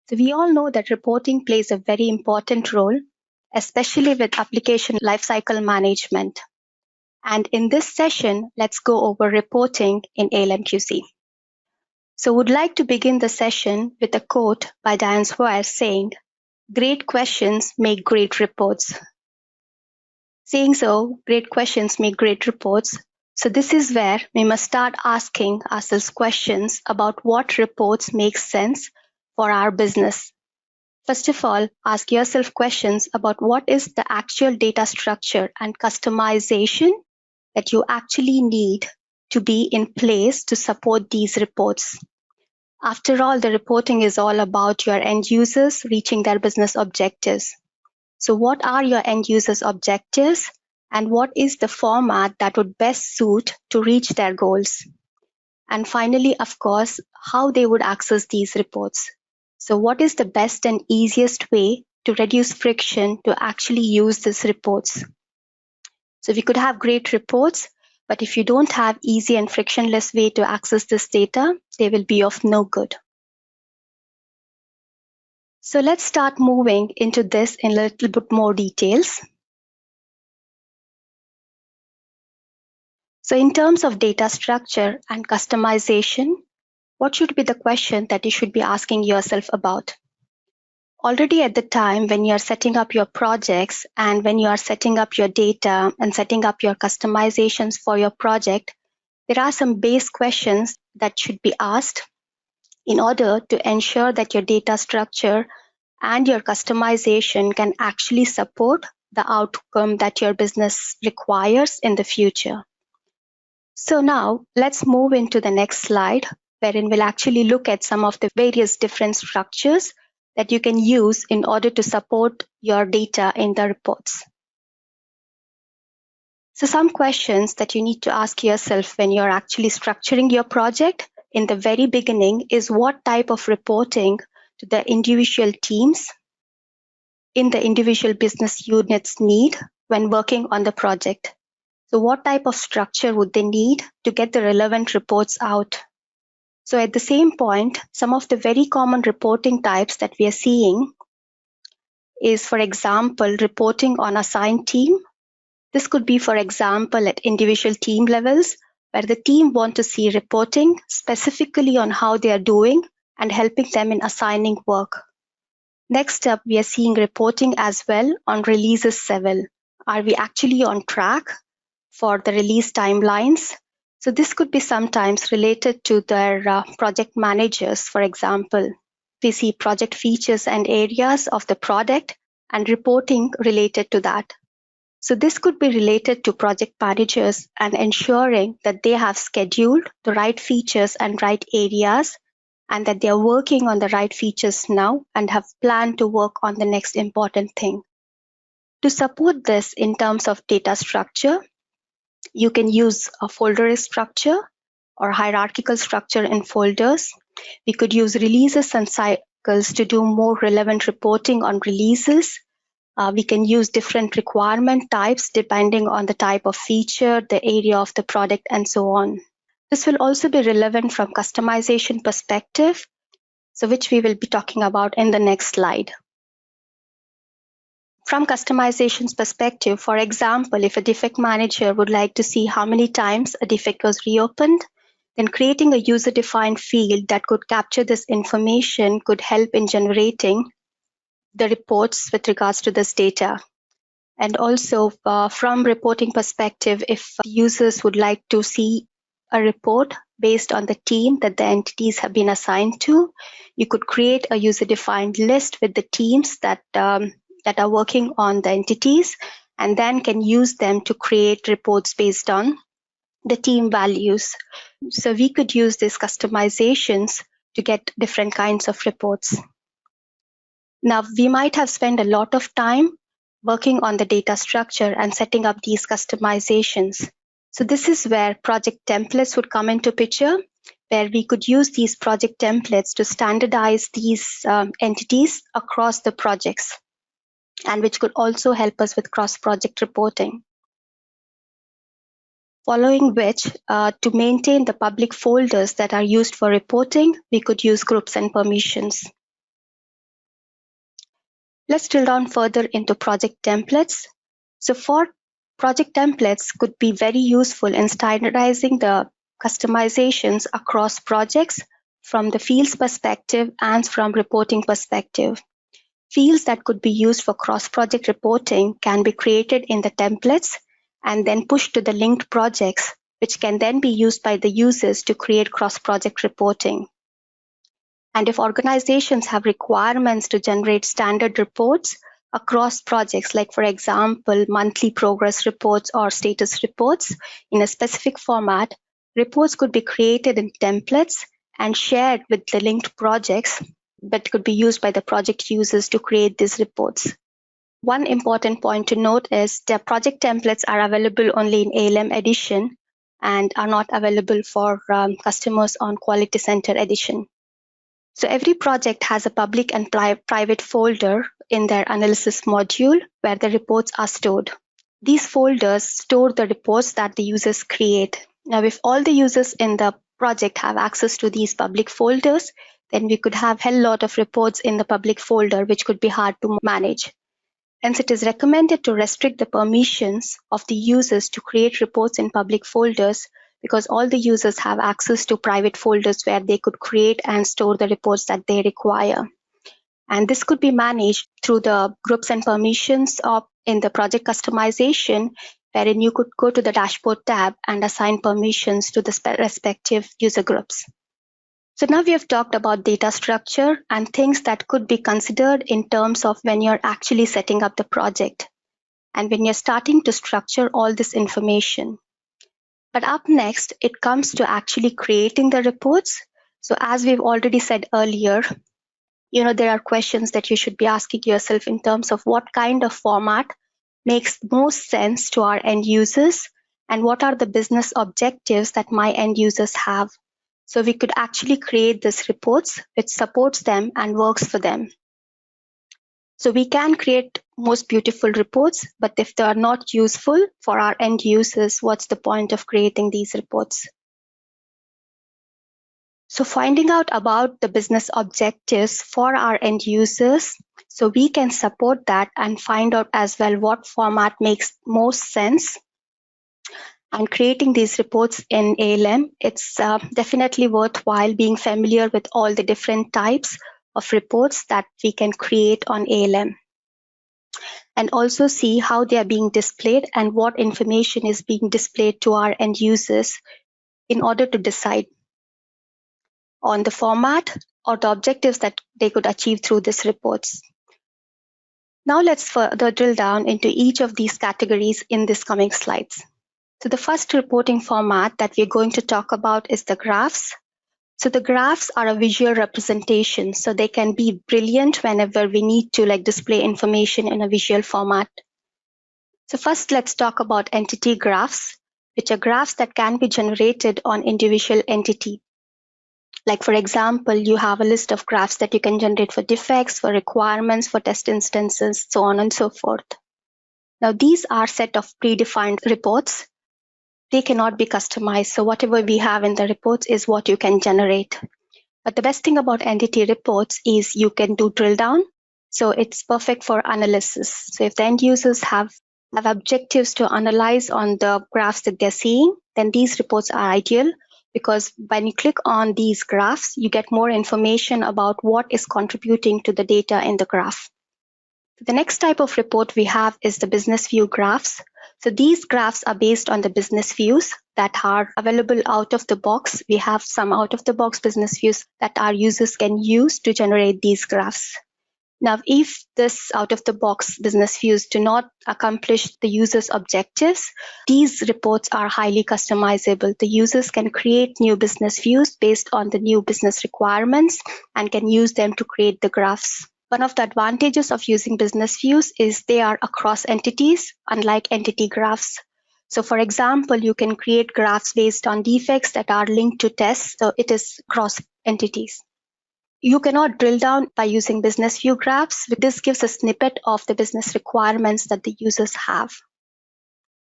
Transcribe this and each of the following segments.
So we all know that reporting plays a very important role, especially with application lifecycle management. And in this session, let's go over reporting in ALMQC. So would like to begin the session with a quote by Diane Swire saying, "Great questions make great reports." Saying so, great questions make great reports. So this is where we must start asking ourselves questions about what reports make sense for our business. First of all, ask yourself questions about what is the actual data structure and customization that you actually need to be in place to support these reports. After all, the reporting is all about your end users reaching their business objectives. So what are your end users' objectives and what is the format that would best suit to reach their goals? And finally, of course, how they would access these reports. So what is the best and easiest way to reduce friction to actually use these reports? So we could have great reports, but if you don't have easy and frictionless way to access this data, they will be of no good. So let's start moving into this in a little bit more details. So in terms of data structure and customization, what should be the question that you should be asking yourself about? Already at the time when you are setting up your projects and when you are setting up your data and setting up your customizations for your project, there are some base questions that should be asked in order to ensure that your data structure and your customization can actually support the outcome that your business requires in the future. So now let's move into the next slide, wherein we'll actually look at some of the various different structures that you can use in order to support your data in the reports. So some questions that you need to ask yourself when you're actually structuring your project in the very beginning is what type of reporting do the individual teams in the individual business units need when working on the project? So what type of structure would they need to get the relevant reports out? So at the same point, some of the very common reporting types that we are seeing is, for example, reporting on assigned team. This could be, for example, at individual team levels, where the team want to see reporting specifically on how they are doing and helping them in assigning work. Next up, we are seeing reporting as well on releases level. Are we actually on track for the release timelines? So this could be sometimes related to their project managers, for example. We see project features and areas of the product and reporting related to that. So this could be related to project managers and ensuring that they have scheduled the right features and right areas and that they are working on the right features now and have planned to work on the next important thing. To support this in terms of data structure, you can use a folder structure or hierarchical structure in folders. We could use releases and cycles to do more relevant reporting on releases. We can use different requirement types depending on the type of feature, the area of the product, and so on. This will also be relevant from customization perspective, so which we will be talking about in the next slide. From customization's perspective, for example, if a defect manager would like to see how many times a defect was reopened, then creating a user-defined field that could capture this information could help in generating the reports with regards to this data. And also from reporting perspective, if users would like to see a report based on the team that the entities have been assigned to, you could create a user-defined list with the teams that are working on the entities and then can use them to create reports based on the team values. So we could use these customizations to get different kinds of reports. Now, we might have spent a lot of time working on the data structure and setting up these customizations. So this is where project templates would come into picture, where we could use these project templates to standardize these entities across the projects, and which could also help us with cross-project reporting. Following which, to maintain the public folders that are used for reporting, we could use groups and permissions. Let's drill down further into project templates. So for project templates could be very useful in standardizing the customizations across projects from the fields perspective and from reporting perspective. Fields that could be used for cross-project reporting can be created in the templates and then pushed to the linked projects, which can then be used by the users to create cross-project reporting. And if organizations have requirements to generate standard reports across projects, like for example, monthly progress reports or status reports in a specific format, reports could be created in templates and shared with the linked projects, but could be used by the project users to create these reports. One important point to note is that project templates are available only in ALM edition and are not available for customers on Quality Center edition. So every project has a public and private folder in their analysis module where the reports are stored. These folders store the reports that the users create. Now, if all the users in the project have access to these public folders, then we could have a hell lot of reports in the public folder, which could be hard to manage. Hence, it is recommended to restrict the permissions of the users to create reports in public folders because all the users have access to private folders where they could create and store the reports that they require. And this could be managed through the groups and permissions in the project customization, wherein you could go to the dashboard tab and assign permissions to the respective user groups. So now we have talked about data structure and things that could be considered in terms of when you're actually setting up the project and when you're starting to structure all this information. But up next, it comes to actually creating the reports. So as we've already said earlier, there are questions that you should be asking yourself in terms of what kind of format makes most sense to our end users and what are the business objectives that my end users have. So we could actually create these reports which supports them and works for them. So we can create most beautiful reports, but if they are not useful for our end users, what's the point of creating these reports? So finding out about the business objectives for our end users, so we can support that and find out as well what format makes most sense. And creating these reports in ALM, it's definitely worthwhile being familiar with all the different types of reports that we can create on ALM. And also see how they are being displayed and what information is being displayed to our end users in order to decide on the format or the objectives that they could achieve through these reports. Now let's further drill down into each of these categories in these coming slides. So the first reporting format that we're going to talk about is the graphs. So the graphs are a visual representation, so they can be brilliant whenever we need to display information in a visual format. So first, let's talk about entity graphs, which are graphs that can be generated on individual entity. Like for example, you have a list of graphs that you can generate for defects, for requirements, for test instances, so on and so forth. Now these are set of predefined reports. They cannot be customized. So whatever we have in the reports is what you can generate. But the best thing about entity reports is you can do drill down. So it's perfect for analysis. So if the end users have objectives to analyze on the graphs that they're seeing, then these reports are ideal because when you click on these graphs, you get more information about what is contributing to the data in the graph. The next type of report we have is the business view graphs. So these graphs are based on the business views that are available out of the box. We have some out of the box business views that our users can use to generate these graphs. Now, if this out of the box business views do not accomplish the user's objectives, these reports are highly customizable. The users can create new business views based on the new business requirements and can use them to create the graphs. One of the advantages of using business views is they are across entities, unlike entity graphs. So for example, you can create graphs based on defects that are linked to tests, so it is cross entities. You cannot drill down by using business view graphs. This gives a snippet of the business requirements that the users have.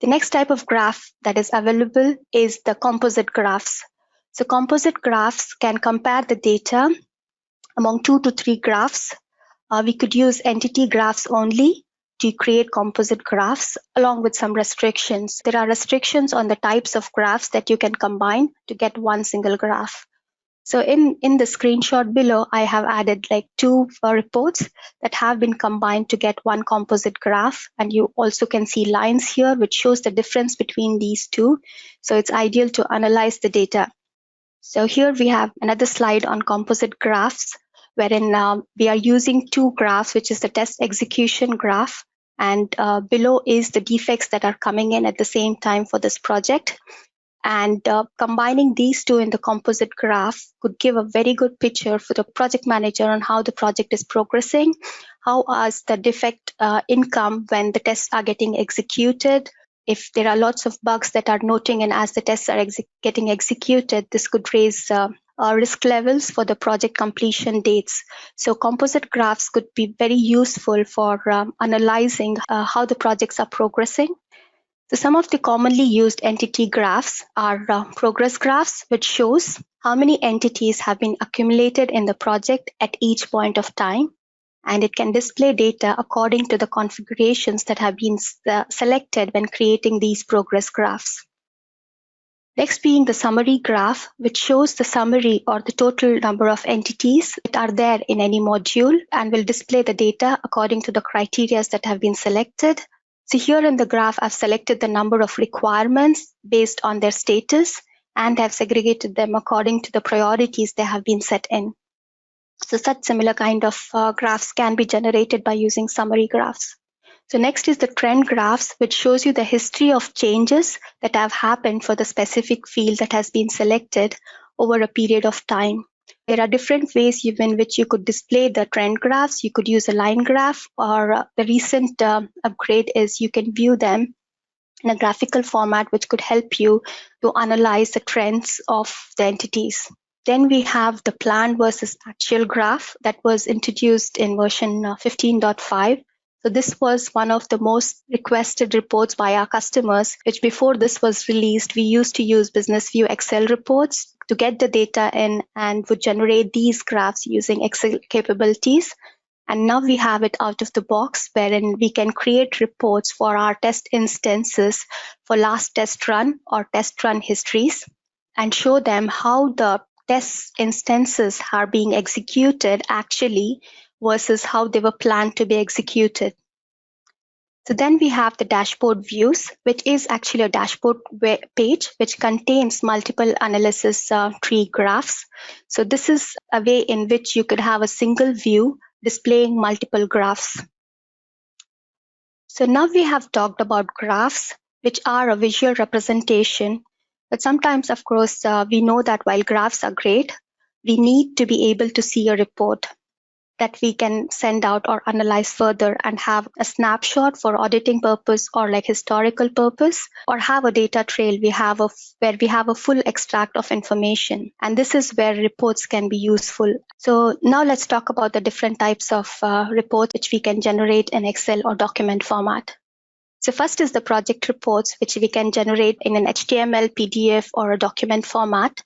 The next type of graph that is available is the composite graphs. So composite graphs can compare the data among 2 to 3 graphs We could use entity graphs only to create composite graphs along with some restrictions. There are restrictions on the types of graphs that you can combine to get one single graph. So in the screenshot below, I have added like two reports that have been combined to get one composite graph. And you also can see lines here, which shows the difference between these two. So it's ideal to analyze the data. So here we have another slide on composite graphs, wherein we are using two graphs, which is the test execution graph, and below is the defects that are coming in at the same time for this project. And combining these two in the composite graph could give a very good picture for the project manager on how the project is progressing, how is the defect income when the tests are getting executed. If there are lots of bugs that are noting and as the tests are getting executed, this could raise risk levels for the project completion dates. So composite graphs could be very useful for analyzing how the projects are progressing. So some of the commonly used entity graphs are progress graphs, which shows how many entities have been accumulated in the project at each point of time. And it can display data according to the configurations that have been selected when creating these progress graphs. Next being the summary graph, which shows the summary or the total number of entities that are there in any module and will display the data according to the criteria that have been selected. So here in the graph, I've selected the number of requirements based on their status and have segregated them according to the priorities they have been set in. So such similar kind of graphs can be generated by using summary graphs. So next is the trend graphs, which shows you the history of changes that have happened for the specific field that has been selected over a period of time. There are different ways in which you could display the trend graphs. You could use a line graph, or the recent upgrade is you can view them in a graphical format, which could help you to analyze the trends of the entities. Then we have the planned versus actual graph that was introduced in version 15.5. So this was one of the most requested reports by our customers, which before this was released, we used to use Business View Excel reports to get the data in and would generate these graphs using Excel capabilities. And now we have it out of the box, wherein we can create reports for our test instances for last test run or test run histories and show them how the test instances are being executed actually versus how they were planned to be executed. So then we have the dashboard views, which is actually a dashboard page which contains multiple analysis tree graphs. So this is a way in which you could have a single view displaying multiple graphs. So now we have talked about graphs, which are a visual representation. But sometimes, of course, we know that while graphs are great, we need to be able to see a report that we can send out or analyze further and have a snapshot for auditing purpose or like historical purpose, or have a data trail where we have a full extract of information. And this is where reports can be useful. So now let's talk about the different types of reports which we can generate in Excel or document format. So first is the project reports, which we can generate in an HTML, PDF, or a document format.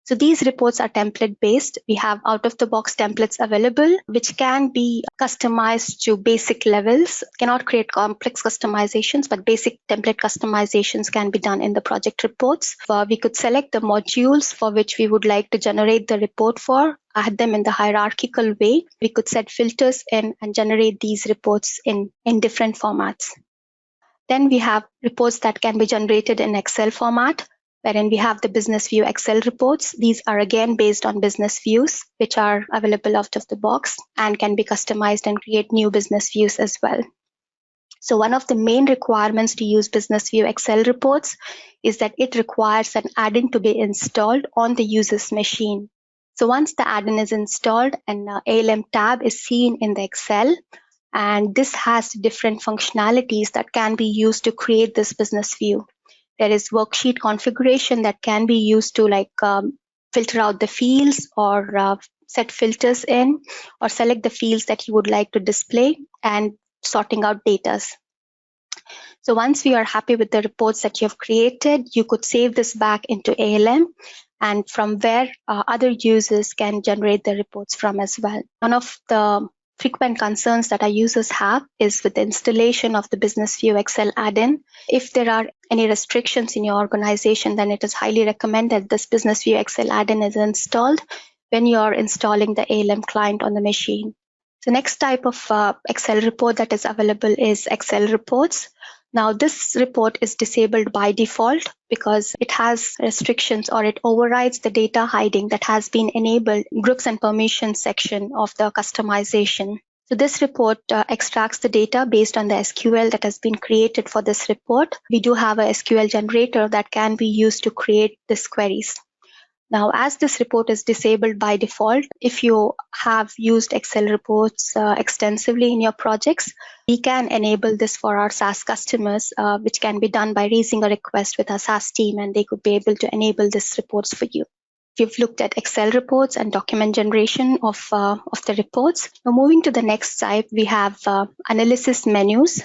So these reports are template based. We have out of the box templates available, which can be customized to basic levels. Cannot create complex customizations, but basic template customizations can be done in the project reports. We could select the modules for which we would like to generate the report for, add them in the hierarchical way. We could set filters in and generate these reports in different formats. Then we have reports that can be generated in Excel format, wherein we have the Business View Excel reports. These are again based on business views, which are available out of the box and can be customized and create new business views as well. So one of the main requirements to use Business View Excel reports is that it requires an add-in to be installed on the user's machine. So once the add-in is installed, an ALM tab is seen in the Excel, and this has different functionalities that can be used to create this business view. There is worksheet configuration that can be used to filter out the fields or set filters in or select the fields that you would like to display and sorting out data. So once we are happy with the reports that you have created, you could save this back into ALM, and from where other users can generate the reports from as well. One of the frequent concerns that our users have is with the installation of the Business View Excel add-in. If there are any restrictions in your organization, then it is highly recommended this Business View Excel add-in is installed when you are installing the ALM client on the machine. The next type of Excel report that is available is Excel reports. Now, this report is disabled by default because it has restrictions or it overrides the data hiding that has been enabled in groups and permissions section of the customization. So this report extracts the data based on the SQL that has been created for this report. We do have a SQL generator that can be used to create these queries. Now, as this report is disabled by default, if you have used Excel reports extensively in your projects, we can enable this for our SaaS customers, which can be done by raising a request with our SaaS team, and they could be able to enable these reports for you. We've looked at Excel reports and document generation of the reports. Now, moving to the next slide, we have analysis menus.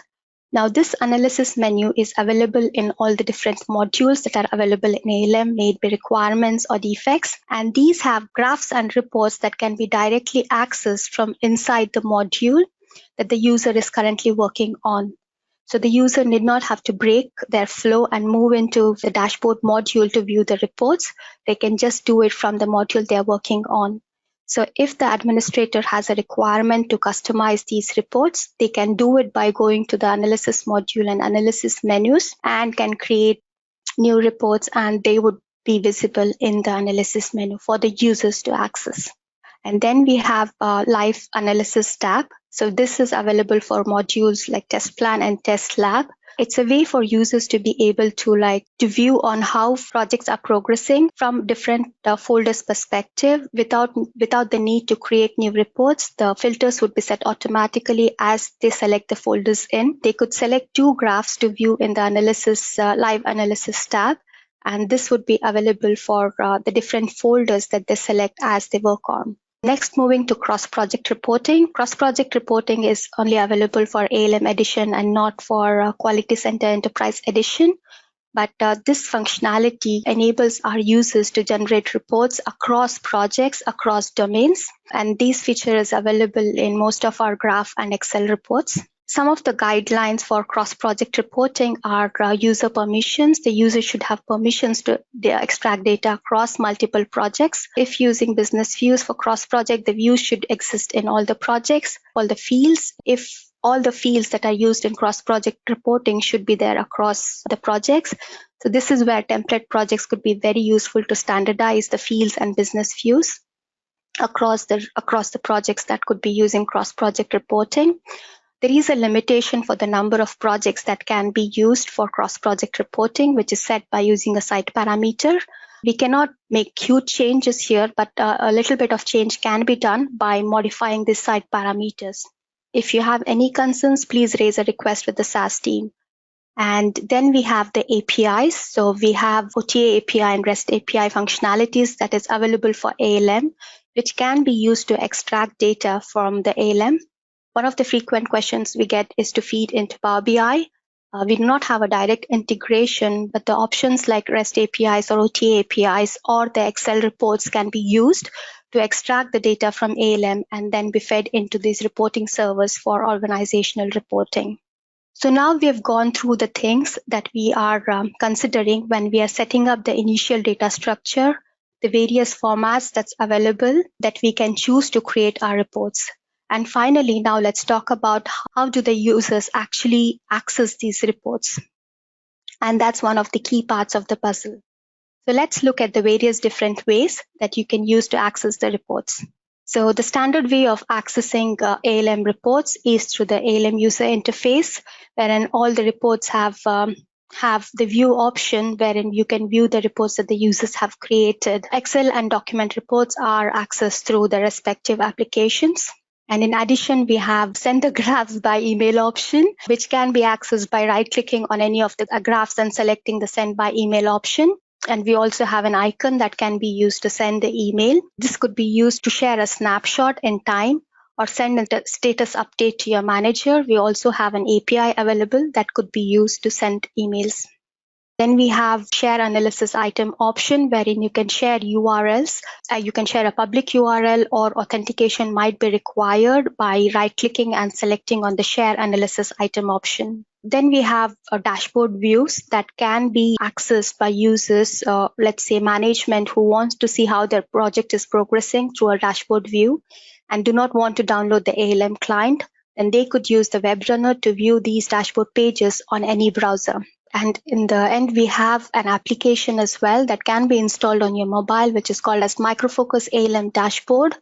Now, this analysis menu is available in all the different modules that are available in ALM, made by requirements or defects. And these have graphs and reports that can be directly accessed from inside the module that the user is currently working on. So the user need not have to break their flow and move into the dashboard module to view the reports. They can just do it from the module they're working on. So if the administrator has a requirement to customize these reports, they can do it by going to the analysis module and analysis menus and can create new reports, and they would be visible in the analysis menu for the users to access. And then we have a live analysis tab. So this is available for modules like test plan and test lab. It's a way for users to be able to view on how projects are progressing from different folders perspective without the need to create new reports. The filters would be set automatically as they select the folders in. They could select 2 graphs to view in the live analysis tab. And this would be available for the different folders that they select as they work on. Next, moving to cross-project reporting. Cross-project reporting is only available for ALM Edition and not for Quality Center Enterprise Edition. But this functionality enables our users to generate reports across projects, across domains. And these features are available in most of our graph and Excel reports. Some of the guidelines for cross-project reporting are user permissions. The user should have permissions to extract data across multiple projects. If using business views for cross-project, the views should exist in all the projects, all the fields. If all the fields that are used in cross-project reporting should be there across the projects. So this is where template projects could be very useful to standardize the fields and business views across the projects that could be using cross-project reporting. There is a limitation for the number of projects that can be used for cross-project reporting, which is set by using a site parameter. We cannot make huge changes here, but a little bit of change can be done by modifying the site parameters. If you have any concerns, please raise a request with the SaaS team. And then we have the APIs. So we have OTA API and REST API functionalities that is available for ALM, which can be used to extract data from the ALM. One of the frequent questions we get is to feed into Power BI. We do not have a direct integration, but the options like REST APIs or OTA APIs or the Excel reports can be used to extract the data from ALM and then be fed into these reporting servers for organizational reporting. So now we have gone through the things that we are considering when we are setting up the initial data structure, the various formats that's available that we can choose to create our reports. And finally, now let's talk about how do the users actually access these reports. And that's one of the key parts of the puzzle. So let's look at the various different ways that you can use to access the reports. So the standard way of accessing ALM reports is through the ALM user interface, wherein all the reports have the view option wherein you can view the reports that the users have created. Excel and document reports are accessed through the respective applications. And in addition, we have send the graphs by email option, which can be accessed by right-clicking on any of the graphs and selecting the send by email option. And we also have an icon that can be used to send the email. This could be used to share a snapshot in time or send a status update to your manager. We also have an API available that could be used to send emails. Then we have share analysis item option, wherein you can share URLs. You can share a public URL, or authentication might be required by right-clicking and selecting on the share analysis item option. Then we have dashboard views that can be accessed by users, let's say management, who wants to see how their project is progressing through a dashboard view and do not want to download the ALM client. Then they could use the web runner to view these dashboard pages on any browser. And in the end, we have an application as well that can be installed on your mobile, which is called as Microfocus ALM Dashboard.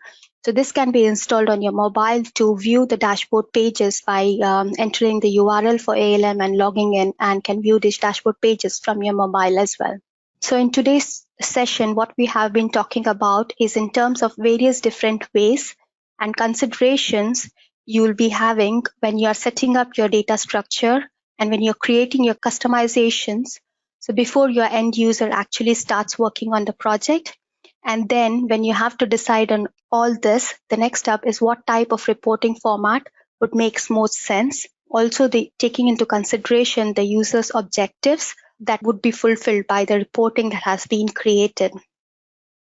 So this can be installed on your mobile to view the dashboard pages by entering the URL for ALM and logging in, and can view these dashboard pages from your mobile as well. So in today's session, what we have been talking about is in terms of various different ways and considerations you'll be having when you're setting up your data structure and when you're creating your customizations. So before your end user actually starts working on the project. And then when you have to decide on all this, the next step is what type of reporting format would make most sense. Also, taking into consideration the user's objectives that would be fulfilled by the reporting that has been created.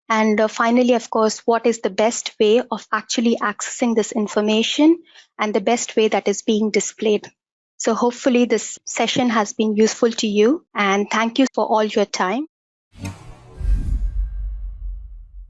And finally, of course, what is the best way of actually accessing this information and the best way that is being displayed. So hopefully this session has been useful to you, and thank you for all your time.